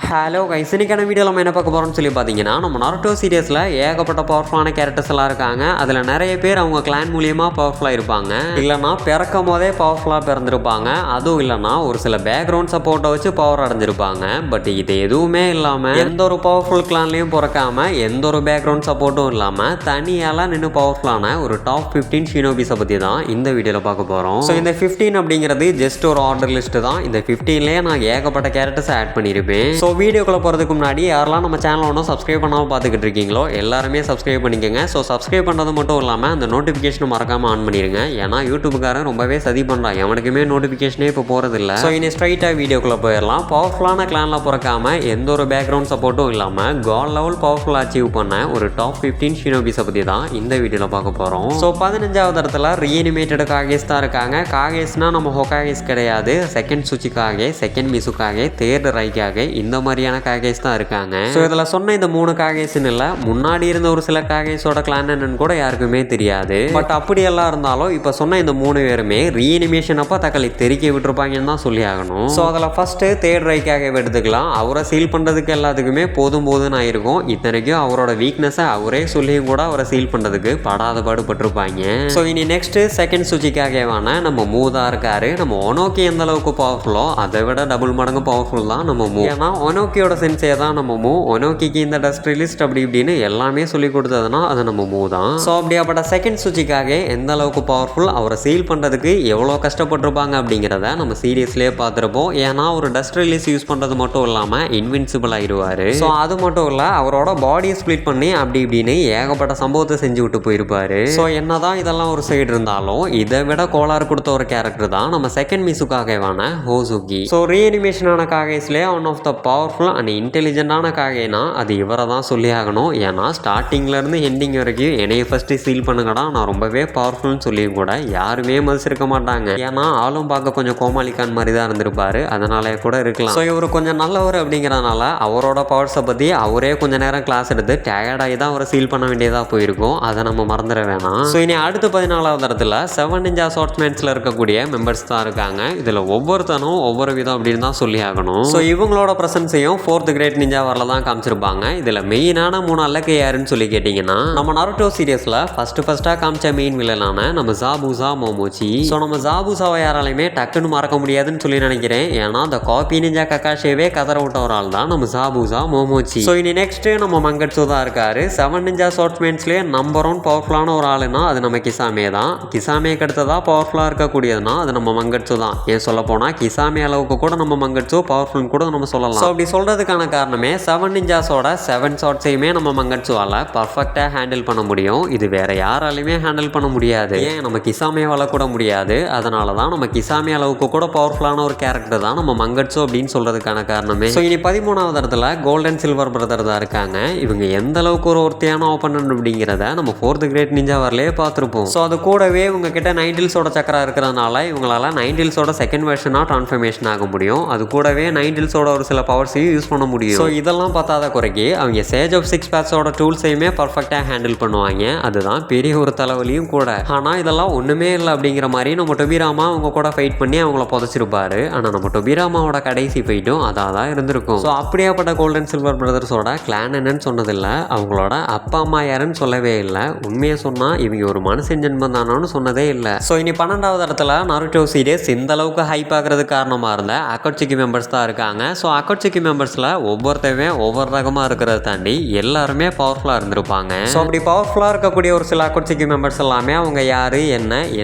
Hello guys, இன்னைக்கான வீடியோவில் நம்ம என்ன பார்க்க போகிறோம்னு சொல்லி பார்த்தீங்கன்னா, நம்ம நருட்டோ சீரியஸில் ஏகப்பட்ட பவர்ஃபுல்லான கேரக்டர்ஸ் எல்லாம் இருக்காங்க. அதில் நிறைய பேர் அவங்க கிளான் மூலியமாக பவர்ஃபுல்லாக இருப்பாங்க, இல்லைனா பிறக்கும் போதே பவர்ஃபுல்லாக பிறந்திருப்பாங்க. அதுவும் இல்லைனா ஒரு சில பேக்ரவுண்ட் சப்போர்ட்டை வச்சு பவர் அடைஞ்சிருப்பாங்க. பட் இது எதுவுமே இல்லாமல் எந்த ஒரு பவர்ஃபுல் கிளான்லையும் பிறக்காம எந்த ஒரு பேக்ரவுண்ட் சப்போர்ட்டும் இல்லாமல் தனியாலாம் நின்று பவர்ஃபுல்லான ஒரு டாப் 15 ஷினோபிஸை பற்றி தான் இந்த வீடியோவில் பார்க்க போகிறோம். ஸோ இந்த 15 அப்படிங்கிறது ஜஸ்ட் ஒரு ஆர்டர் லிஸ்ட்டு தான். இந்த 15லேயே நான் ஏகப்பட்ட கேரக்டர்ஸை ஆட் பண்ணியிருப்பேன். ஸோ வீடியோக்குள்ளே போகிறதுக்கு முன்னாடி யாரெல்லாம் நம்ம சேனல் ஒன்றும் சப்ஸ்கிரைப் பண்ணாமல் பார்த்துக்கிட்டு இருக்கீங்களோ எல்லாருமே சப்ஸ்கிரைப் பண்ணிக்கோங்க. ஸோ சப்ஸ்கிரைப் பண்ணுறது மட்டும் இல்லாமல் அந்த நோட்டிஃபிகேஷனை மறக்காமல் ஆன் பண்ணிடுங்க. ஏன்னா யூடியூப்புக்காரன் ரொம்பவே சதி பண்ணுறான், எவனுக்குமே நோட்டிஃபிகேஷனே இப்போ போகிறதில்ல. ஸோ இனி ஸ்ட்ரைட்டாக வீடியோக்குள்ளே போயிடலாம். பவர்ஃபுல்லான கிளானில் பிறக்காம எந்த ஒரு பேக்ரவுண்ட் சப்போர்ட்டும் இல்லாமல் காட் லெவல் பவர்ஃபுல் அச்சீவ் பண்ண ஒரு டாப் 15 ஷினோபிஸை பற்றி தான் இந்த வீடியோவில் பார்க்க போகிறோம். ஸோ 15வது இடத்துல ரீஅனிமேட்டட் காகேஸ் தான் இருக்காங்க. காகேஸ்னா நம்ம ஹொகாகேஸ் கிடையாது, செகண்ட் சுச்சிக்காகே, செகண்ட் மிசுக்காகே, தேர்ட் ரைக்காகே, இந்த மாதிரியான காகேஸ் தான் இருக்காங்க. ஸோ இதில் சொன்ன இந்த 3 காகேஸ்ன்னு இல்லை, முன்னாடி இருந்த ஒரு சில காகேஸோட கிளான் என்னன்னு கூட யாருக்குமே தெரியாது. பட் அப்படியெல்லாம் இருந்தாலும் இப்போ சொன்ன இந்த 3 பேருமே ரீஅனிமேஷன் அப்போ தக்காளி தெறிக்க விட்டுருப்பாங்கன்னு தான் சொல்லி ஆகணும். ஸோ அதில் ஃபர்ஸ்ட்டு தேர்ட் ரைக்காகவே எடுத்துக்கலாம். அவரை சீல் பண்ணுறதுக்கு எல்லாத்துக்குமே போதும்னு ஆயிருக்கும். இத்தனைக்கும் அவரோட வீக்னஸை அவரே சொல்லியும் கூட அவரை சீல் பண்ணுறதுக்கு படாத பாடுபட்டிருப்பாங்க. ஸோ இனி நெக்ஸ்ட் செகண்ட் சுச்சிக்காகவான நம்ம மூதா இருக்காரு. நம்ம ஒனோக்கி எந்த அளவுக்கு பவர்ஃபுல்லோ அதை விட டபுள் மடங்கு பவர்ஃபுல் தான் நம்ம மூ. ஏன்னா ஒனோக்கியோட சென்ஸே தான் நம்ம மூ. ஒனோக்கிக்கு இந்த டஸ்ட் ரிலிஸ்ட் அப்படி இப்படின்னு எல்லாமே சொல்லி கொடுத்ததுன்னா அது நம்ம மூ தான். ஸோ அப்படியாப்பட்ட செகண்ட் சுச்சிக்காக எந்த அளவுக்கு பவர்ஃபுல், அவரை சீல் பண்ணுறதுக்கு எவ்வளோ கஷ்டப்பட்டிருப்பாங்க அப்படிங்கிறத நம்ம சீரியஸ்லேயே பார்த்துருப்போம். ஏன்னா ஒரு டஸ்ட் ரிலீஸ் யூஸ் பண்ணுறது மட்டும் இல்லாமல் இன்வின்சிபிள் ஆயிடுவார். ஸோ அது மட்டும் இல்லை, அவரோட பாடியை ஸ்ப்ளிட் பண்ணி அப்படி இப்படின்னு ஏகப்பட்ட சம்பவத்தை செஞ்சு விட்டு போயிருப்பாரு. ஸோ என்னதான் இதெல்லாம் ஒரு சைடு இருந்தாலும் இதை விட கோளாறு கொடுத்த ஒரு கேரக்டர் தான் நம்ம செகண்ட் மிசுக்காகவான ஹோசுகி. ஸோ ரீஅனிமேஷனான காகேஸ்லேயே one of the powerful and இன்டெலிஜென்ட்டான காகேனா அது இவரை தான் சொல்லி ஆகணும். ஏன்னா ஸ்டார்டிங்லேருந்து எண்டிங் வரைக்கும் என்னைய ஃபஸ்ட்டு சீல் பண்ணுங்கடா, நான் ரொம்பவே பவர்ஃபுல்னு சொல்லியும் கூட யாருமே மதிச்சிருக்க மாட்டாங்க. ஏன்னா ஆளும் பார்க்க கொஞ்சம் கோமாளிக்கான் மாதிரி தான் இருந்திருப்பாரு, அதனாலே கூட இருக்கலாம். ஸோ இவர் கொஞ்சம் நல்லவர் அப்படிங்கிறதுனால அவரோட பவர்ஸை பற்றி அவரே கொஞ்சம் நேரம் கிளாஸ் எடுத்து டயர்டாகி தான் அவரை சீல் பண்ண வேண்டியதாக போயிருக்கும். அதை நம்ம மறந்துட வேணாம். ஸோ இனி அடுத்து 14வது இடத்துல 7 நிஞ்சா ஸ்வார்ட்ஸ்மேன்ஸில் இருக்கக்கூடிய மெம்பர்ஸ் தான் இருக்காங்க. இதில் ஒவ்வொருத்தனும் ஒவ்வொரு விதம் அப்படின்னு தான் சொல்லி ஆகணும். ஸோ இவங்களோட ப்ரெசன்ஸையும் 4th கிரேட் நிஞ்சா வரல தான் காமிச்சிருப்பாங்க. இதில் மெயினான 3 அல்லக்கு யாருன்னு சொல்லி கேட்டிங்கன்னா, நம்ம நருட்டோ சீரியஸில் ஃபஸ்ட்டாக காமிச்ச மெயின் வில்லனான நம்ம ஜாபூசா மோமோச்சி. ஸோ நம்ம ஜாபூசாவை யாராலையுமே டக்குன்னு மறக்க முடியாதுன்னு சொல்லி நினைக்கிறேன். ஏன்னா அந்த காப்பி நிஞ்சா கக்காஷேவே கதற விட்ட ஒரு ஆள் தான் நம்ம ஜாபூசா மோமோச்சி. ஸோ இனி நெக்ஸ்ட் நம்ம மங்கட்சு தான் இருக்காரு. 7 நிஞ்சா ஸ்வார்ட்ஸ்மேன்ஸ்லேயே நம்பர் 1 பவர்ஃபுல்லான ஒரு ஆளுனா அது நம்ம கிசாமே தான். கிசாமேக்கு அடுத்ததாக பவர்ஃபுல்லாக இருக்கக்கூடியதுனா அது நம்ம மங்கட்சு தான். ஏன் சொல்ல போனால் கிசாமே அளவுக்கு கூட நம்ம மங்கட்சு பவர்ஃபுல்னு கூட நம்ம சொல்லலாம். ஸோ அப்படி சொல்கிறதுக்கான காரணமே 7 நிஞ்சாஸோட 7 ஷாட்ஸையுமே நம்ம மங்கட்சுவால் பர்ஃபெக்டாக ஹேண்டில் பண்ண முடியும். இது வேற யாராலையுமே ஹேண்டில் பண்ண முடியாது. ஏன் நம்ம கிசாமேவால் கூட முடியாது. அதனால தான் நம்ம கிசாமே அளவுக்கு கூட பவர்ஃபுல்லான ஒரு கேரக்டர் தான் நம்ம மங்கட்சு அப்படின்னு சொல்கிறதுக்கான காரணமே. ஸோ இனி 13வது இடத்துல கோல்டன் சில்வர் பிரதர் தான் இருக்காங்க. இவங்க எந்த அளவுக்கு ஒரு ஒருத்தையான ஓப்பனன்ட் அப்படிங்கிறத நம்ம 4th கிரேட் நிஞ்சா வரலே பார்த்துருப்போம். ஸோ அது கூடவே இவங்க கிட்ட 9 டீல்ஸோட சக்கரா இருக்கிறதுனால இவங்களால 9 டீல்ஸோட செகண்ட் வெர்ஷனாக ட்ரான்ஸ்ஃபர்மேஷன் ஆக முடியும். அது கூடவே 9 டீல்ஸோட ஒரு சில பவர்ஸையும் யூஸ் பண்ண முடியும். ஸோ இதெல்லாம் பார்த்தாத குறைக்கு அவங்க சேஜ் ஆஃப் 6 பேட்ஸோட டூல்ஸையுமே பர்ஃபெக்டாக ஹேண்டில் பண்ணுவாங்க. அதுதான் பெரிய ஒரு தலைவலியும் கூட. ஆனால் இதெல்லாம் ஒன்றுமே இல்லை அப்படிங்கிற மாதிரி நம்ம டொபிராமா அவங்க கூட ஃபைட் பண்ணி அவங்கள புதைச்சிருப்பாரு. ஆனால் நம்ம டொபிராமாவோட கடைசி ஃபைட்டும் அதாக தான் இருந்திருக்கும். ஸோ அப்படியாப்பட்ட கோல்டன் சில்வர் பிரதர்ஸோட கிளான் என்னன்னு சொன்னதில்லை, அவங்களோட அப்பா அம்மா யாருன்னு சொல்லவே இல்லை. உண்மையை சொன்னால் இவங்க ஒரு மனுஷன் ஜென்மம் தானோன்னு சொன்னதே இல்லை. ஸோ இனி 12வது இடத்துல நருட்டோ சீரியஸ் இந்த அளவுக்கு ஹைப் ஆகிறதுக்கு காரணமாக இருந்த அக்கட்சிக்கு மெம்பர்ஸ் தான் இருக்காங்க. ஸோ அக்கட்சிக்கு மெம்பர்ஸில் ஒவ்வொருத்தவே ஒவ்வொரு ரகமாக இருக்கிறத தாண்டி எல்லாருமே பவர்ஃபுல்லாக இருந்திருப்பாங்க. ஸோ அப்படி பவர்ஃபுல்லாக இருக்கக்கூடிய ஒரு சில அக்கட்சிக்கு மெம்பர்ஸ் எல்லாமே அவங்க யார்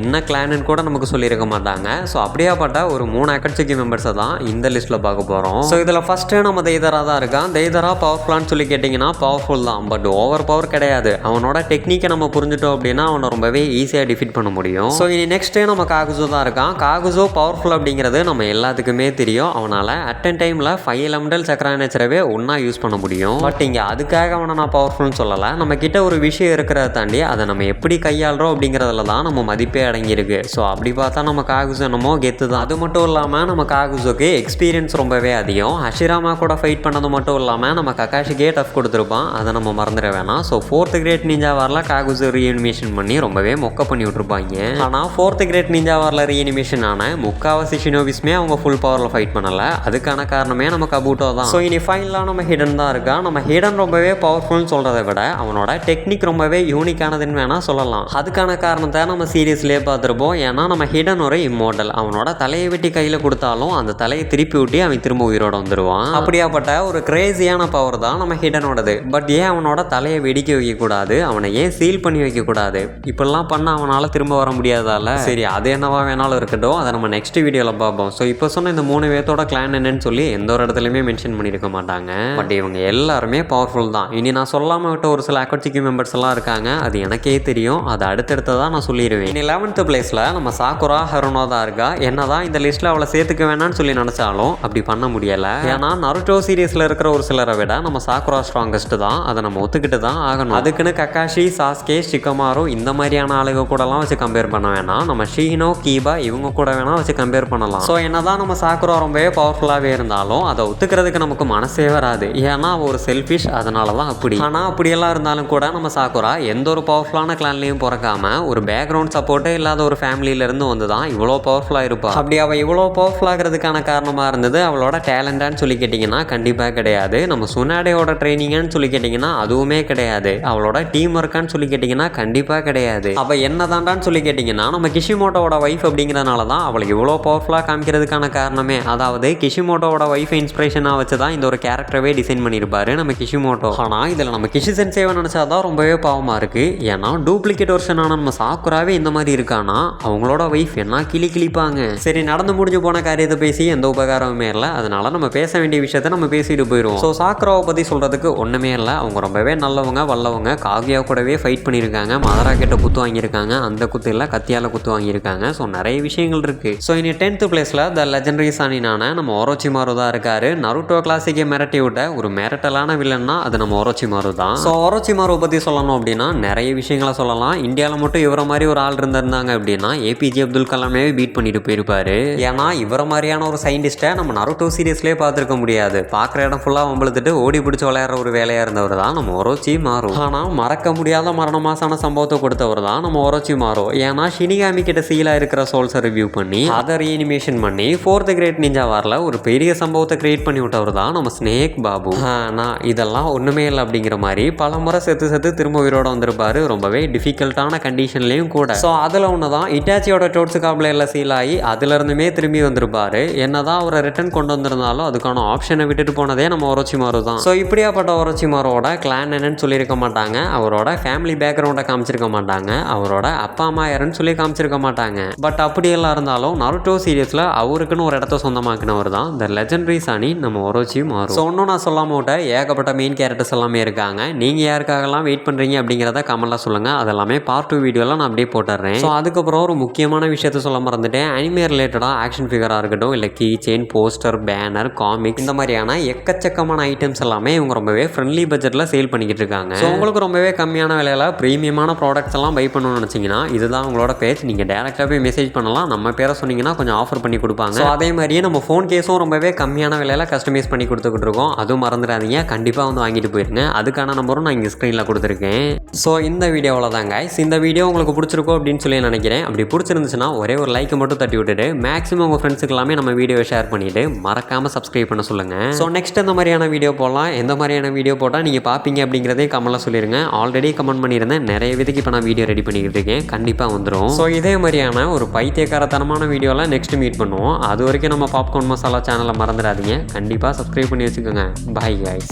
என்ன கிளான்னு கூட நமக்கு சொல்லியிருக்க மாட்டாங்க. ஸோ அப்படியாப்பட்ட ஒரு 3 அக்கட்சிக்கு மெம்பர்ஸை தான் இந்த லிஸ்ட்டில் பார்க்க போகிறோம். ஸோ இதில் ஃபஸ்ட்டு நம்ம தெய்தரா தான் இருக்கான். தெய்தரா பவர்ஃபுல்லான்னு சொல்லி கேட்டிங்கன்னா பவர்ஃபுல் தான், பட் ஓவர் பவர் கிடையாது. அவனோட டெக்னிக்கை நம்ம புரிஞ்சுட்டோம் அப்படின்னா அவனை ரொம்பவே ஈஸியாக டிஃபீட் பண்ண முடியும். ஸோ இனி நெக்ஸ்ட்டு நம்ம காகுசோ தான் இருக்கான். காகுசோ பவர்ஃபுல் அப்படிங்கிறது நம்ம எல்லாத்துக்குமே தெரியும். அவனால் அட் அ டைமில் 5 எலமெண்டல் சக்கரா நேச்சரவே ஒன்றா யூஸ் பண்ண முடியும். பட் இங்கே அதுக்காக அவனை நான் பவர்ஃபுல்னு சொல்லலை. நம்ம கிட்ட ஒரு விஷயம் இருக்கிறத தாண்டி அதை நம்ம எப்படி கையாளுறோம் அப்படிங்கிறதுல தான் நம்ம மதிப்பே அடங்கியிருக்கு. ஸோ அப்படி பார்த்தா நம்ம காகுசோ என்னமோ கெத்து தான். அது மட்டும் இல்லாமல் நம்ம காகுசோக்கு எக்ஸ்பீரியன்ஸ் ரொம்பவே அதிகம். ஹஷிராமா கூட ஃபைட் பண்ணது மட்டும் இல்லாமல் நம்ம கக்காஷிக்கே டஃப் கொடுத்துருப்பான், அதை நம்ம மறந்துட வேணாம். ஸோ 4th கிரேட் நிஞ்சா வரல காகுசோ ரீஅனிமேஷன் பண்ணி ரொம்பவே மொக்க பண்ணி விட்டுருப்பாங்க. ஆனால் 4th கிரேட் நிஞ்சா வரல ரீஅனிமேஷன் ஆன முக்காவாசி ஷினோபிஸ்மே அவங்க ஃபுல் பவரில் ஃபைட் பண்ணலை. அதுக்கான காரணமே நம்ம பூட்டோ தான். ஸோ இனி ஃபைனலாக நம்ம ஹிடன் தான் இருக்கான். நம்ம ஹிடன் ரொம்பவே பவர்ஃபுல்னு சொல்கிறத விட அவனோட டெக்னிக் ரொம்பவே யூனிக்கானதுன்னு வேணால் சொல்லலாம். அதுக்கான காரணத்தை நம்ம சீரியஸ்லேயே பார்த்துருப்போம். ஏன்னா நம்ம ஹிடன் ஒரு இம்மோர்டல். அவனோட தலையை வெட்டி கையில் கொடுத்தாலும் அந்த தலையை திருப்பி ஊட்டி அவன் திரும்ப உயிரோட வந்துடுவான். அப்படியாப்பட்ட ஒரு கிரேசியான பவர் தான் நம்ம ஹிடனோடது. பட் ஏன் அவனோட தலையை வெடிக்க வைக்கக்கூடாது, அவனை ஏன் சீல் பண்ணி வைக்கக்கூடாது, இப்படிலாம் பண்ண அவனால் திரும்ப வர முடியாதால. சரி, அது என்னவா வேணாலும் இருக்கட்டும், அதை நம்ம நெக்ஸ்ட் வீடியோவில் பார்ப்போம். ஸோ இப்போ சொன்ன இந்த 3 பேர்த்தோட கிளான் என்னன்னு சொல்லி எந்த ஒரு இடத்துலையுமே மென்ஷன் பண்ணியிருக்க மாட்டாங்க. பட் இவங்க எல்லாருமே பவர்ஃபுல் தான். இனி நான் சொல்லாமல் விட்ட ஒரு சில அக்கட்சிக்கு மெம்பர்ஸ் எல்லாம் இருக்காங்க, அது எனக்கே தெரியும். அது அடுத்தடுத்ததாக நான் சொல்லிடுவேன். இனி 11th பிளேஸில் நம்ம சாக்குரா ஹருனோ தான் இருக்கா. என்னதான் இந்த லிஸ்ட்டில் அவளை சேர்த்துக்க வேணாம்னு சொல்லி நினச்சாலும் அப்படி பண்ண முடியலை. ஏன்னா நருட்டோ சீரியஸில் இருக்கிற ஒரு சிலரை விட நம்ம சாக்குரா ஸ்ட்ராங்கஸ்ட் தான். அதை நம்ம ஒத்துக்கிட்டு தான் ஆகணும். அதுக்குன்னு கக்காஷி, சாஸ்கே, ஷிகமாரு இந்த மாதிரியான ஆளுக கூடலாம் வச்சு கம்பேர் பண்ண வேணாம். நம்ம ஷீனோ, கீபா இவங்க கூட வேணால் வச்சு கம்பேர் பண்ணலாம். ஸோ என்னதான் நம்ம சாக்குரா ரொம்பவே பவர்ஃபுல்லாகவே இருந்தாலும் அதை ஒத்துக்கிறதுக்கு நமக்கு மனசே வராது. ஏன்னா ஒரு செல்ஃபிஷ், அதனால தான் அப்படி. ஆனால் அப்படியெல்லாம் இருந்தாலும் கூட நம்ம சாக்குரா எந்த ஒரு பவர்ஃபுல்லான கிளான்லையும் பிறக்காம ஒரு பேக்ரவுண்ட் சப்போர்ட்டே இல்லாத ஒரு ஃபேமிலியிலேருந்து வந்து தான் இவ்வளோ பவர்ஃபுல்லாக இருப்பாள். அப்படி அவள் இவ்வளோ பவர்ஃபுல்லாகிறதுக்கான காரணமாக இருந்தது அவளோட டேலண்டான்னு சொல்லி கேட்டிங்கன்னா கண்டிப்பாக கிடையாது. நம்ம சுனாடேயோட ட்ரைனிங்கான்னு சொல்லி கேட்டிங்கன்னா அதுவுமே கிடையாது. அவளோட டீம் ஒர்க்கான்னு சொல்லி கேட்டிங்கன்னா கண்டிப்பாக கிடையாது. அவள் என்ன தாண்டான்னு சொல்லி கேட்டிங்கன்னா நம்ம கிஷிமோட்டோவோட ஒய்ஃப் அப்படிங்கிறதுனால தான் அவளுக்கு இவ்வளோ பவர்ஃபுல்லாக காமிக்கிறதுக்கான காரணமே. அதாவது கிஷிமோட்டோவோட ஒய்ஃப் இன்ஸ்பிரேஷனாக வச்சு தான் இந்த ஒரு கேரக்டரவே டிசைன் பண்ணியிருப்பாரு நம்ம கிஷிமோட்டோ. ஆனால் இதில் நம்ம கிஷி சென்சேவை நினச்சா தான் ரொம்பவே பாவமாக இருக்குது. ஏன்னா டூப்ளிகேட் வருஷனான நம்ம சாக்குராவே இந்த மாதிரி இருக்கானா அவங்களோட ஒய்ஃப் என்ன கிளிப்பாங்க. சரி, நடந்து முடிஞ்சு போன காரியத்தை பேசி எந்த உபகாரமுமே இல்லை. அதனால நம்ம பேச வேண்டிய விஷயத்த நம்ம பேசிட்டு போயிடுவோம். ஸோ சாக்குராவை பற்றி சொல்கிறதுக்கு ஒன்றுமே இல்லை. அவங்க ரொம்பவே நல்லவங்க, வல்லவங்க. காகியா கூடவே ஃபைட் பண்ணியிருக்காங்க, மதரா கிட்ட குத்து வாங்கியிருக்காங்க, அந்த குத்து இல்லை கத்தியால் குத்து வாங்கியிருக்காங்க. ஸோ நிறைய விஷயங்கள் இருக்குது. ஸோ இனி 10th பிளேஸில் த லெஜெண்டரி சானினான நம்ம ஒரோச்சிமாரு தான் இருக்காரு. நருட்டோ கிளாசிக்கை மிரட்டி விட்ட ஒரு மிரட்டலான வில்லன்னா அது நம்ம ஒரோச்சிமாரு தான். ஸோ ஒரோச்சிமாருவை பற்றி சொல்லணும் அப்படின்னா நிறைய விஷயங்களை சொல்லலாம். இந்தியாவில் மட்டும் இவரை மாதிரி ஒரு ஆள் இருந்திருந்தாங்க அப்படின்னா ஏபிஜே அப்துல் கலாமே பீட் பண்ணிட்டு போயிருப்பாரு. ஏன்னா இவரை மாதிரியான ஒரு சயின்டிஸ்ட்டை நம்ம நருட்டோ சீரியஸ்லேயே பார்த்துருக்க முடியாது. பார்க்குற இடம் ஃபுல்லாக வம்பளுத்துட்டு ஓடி பிடிச்சி விளையாடுற ஒரு வேலையாக இருந்தவர் தான் நம்ம ஒரோச்சிமாரு. ஆனால் மறக்க முடியாத மரணமாசான சம்பவத்தை கொடுத்தவர் தான் நம்ம ஒரோச்சிமாரு. ஏன்னா ஷினிகாமி கிட்ட சீலா இருக்கிற சோல்ஸை ரிவ்யூ பண்ணி அதை ரீஅனிமேஷன் பண்ணி 4th கிரேட் நிஞ்சா வாரில் ஒரு பெரிய சம்பவத்தை கிரியேட் பண்ணி விட்டவர் தான் நம்ம ஸ்னேக் பாபு. ஆனால் இதெல்லாம் ஒன்றுமே இல்லை அப்படிங்கிற மாதிரி பல முறை செத்து திரும்ப உயிரோட வந்திருப்பாரு. ரொம்பவே டிஃபிகல்ட்டான கண்டிஷன்லையும் கூட. ஸோ அதில் ஒன்று தான் இட்டாச்சியோட டோட்ஸுகாப்ல சீல் ஆகி அதுலேருந்துமே திரும்பி வந்திருப்பாரு. என்னதான் அவரை ரிட்டர்ன் கொண்டு வந்திருந்தாலும் அதுக்கான ஆப்ஷனை விட்டுட்டு போனதே நம்ம ஒரோச்சிமாரு தான். ஸோ இப்படியாப்பட்ட ஒரோச்சிமாரோட கிளான் என்னன்னு சொல்லியிருக்க மாட்டாங்க. அவரோட ஃபேமிலி பேக்ரவுண்டை காமிச்சிருக்க மாட்டாங்க. அவரோட அப்பா அம்மா யாருன்னு சொல்லி காமிச்சிருக்க மாட்டாங்க. பட் அப்படியெல்லாம் இருந்தாலும் நருட்டோ சீரியஸில் அவருக்குன்னு ஒரு இடத்த சொந்தமாக்கினவர் தான் த லெஜெண்டரி சானி நம்ம ஒரோச்சிமாரு. ஸோ ஒன்றும் நான் சொல்லாம விட்ட ஏகப்பட்ட மெயின் கேரக்டர்ஸ் எல்லாமே இருக்காங்க. நீங்கள் யாருக்காகலாம் வெயிட் பண்ணுறீங்க அப்படிங்கிறத கமெண்ட்டில் சொல்லுங்கள். அதெல்லாமே பார்ட் 2 வீடியோலாம் நான் அப்படியே போட்டுறேன். ஸோ அதுக்கப்புறம் ஒரு முக்கியமான விஷயத்த சொல்ல மறந்துட்டேன். அனிமே ரிலேட்டடாக ஆக்ஷன் ஃபிகராக இருக்கட்டும், இல்லை key chain, poster, banner, comics இந்த மாதிரியான எக்கச்சக்கமான ஐட்டம்ஸ் எல்லாமே இவங்க ரொம்பவே ஃப்ரெண்ட்லி பட்ஜெட்டில் சேல் பண்ணிக்கிட்டு இருக்காங்க. ஸோ உங்களுக்கு ரொம்பவே கம்மியான விலையில் ப்ரீமியமான ப்ராடக்ட்ஸ் எல்லாம் பை பண்ணணும்னு நினச்சிங்கன்னா இதுதான் உங்களோட பேஜ். நீங்கள் டேரெக்டாக போய் மெசேஜ் பண்ணலாம். நம்ம பேரை சொன்னீங்கன்னா கொஞ்சம் ஆஃபர் பண்ணி கொடுப்பாங்க. ஸோ அதே மாதிரியே நம்ம ஃபோன் கேஸும் ரொம்பவே கம்மியான விலையில் கஸ்டமைஸ் பண்ணி கொடுத்துக்கிட்டு இருக்கோம். அதுவும் மறந்துடாதீங்க, கண்டிப்பாக வந்து வாங்கிட்டு போயிருங்க. அதுக்கான நம்பரும் நான் இங்கே ஸ்க்ரீனில் கொடுத்துருக்கேன். ஸோ இந்த வீடியோவில் தாங்க இந்த வீடியோ உங்களுக்கு பிடிச்சிருக்கோம் அப்படின்னு சொல்லி நினைக்கிறேன். அப்படி பிடிச்சிருந்துச்சுன்னா ஒரே ஒரு லைக்கை மட்டும் தட்டி விட்டுட்டு மேக்ஸிமம் உங்கள் ஃப்ரெண்ட்ஸுக்கு எல்லாமே நம்ம வீடியோவை ஷேர் பண்ணிவிட்டு மறக்காமல் சப்ஸ்கிரைப் பண்ண சொல்லுங்கள். ஸோ நெக்ஸ்ட் எந்த மாதிரியான வீடியோ போடலாம், எந்த மாதிரியான வீடியோ போட்டால் நீங்கள் பார்ப்பீங்க அப்படிங்கிறதே கமெண்ட்டில் சொல்லிடுங்க. ஆல்ரெடி கமெண்ட் பண்ணியிருந்தேன், நிறைய விதத்துக்கு இப்போ நான் வீடியோ ரெடி பண்ணிக்கிட்டு இருக்கேன். கண்டிப்பாக வந்துடும். ஸோ இதே மாதிரியான ஒரு பைத்தியக்காரத்தனமான வீடியோலாம் நெக்ஸ்ட் மீட் பண்ணுவோம். அது வரைக்கும் நம்ம பாப்கார்ன் மசாலா சேனலை மறந்துடாதீங்க. கண்டிப்பாக சப்ஸ்கிரைப் பண்ணி வச்சுக்கோங்க. Bye guys.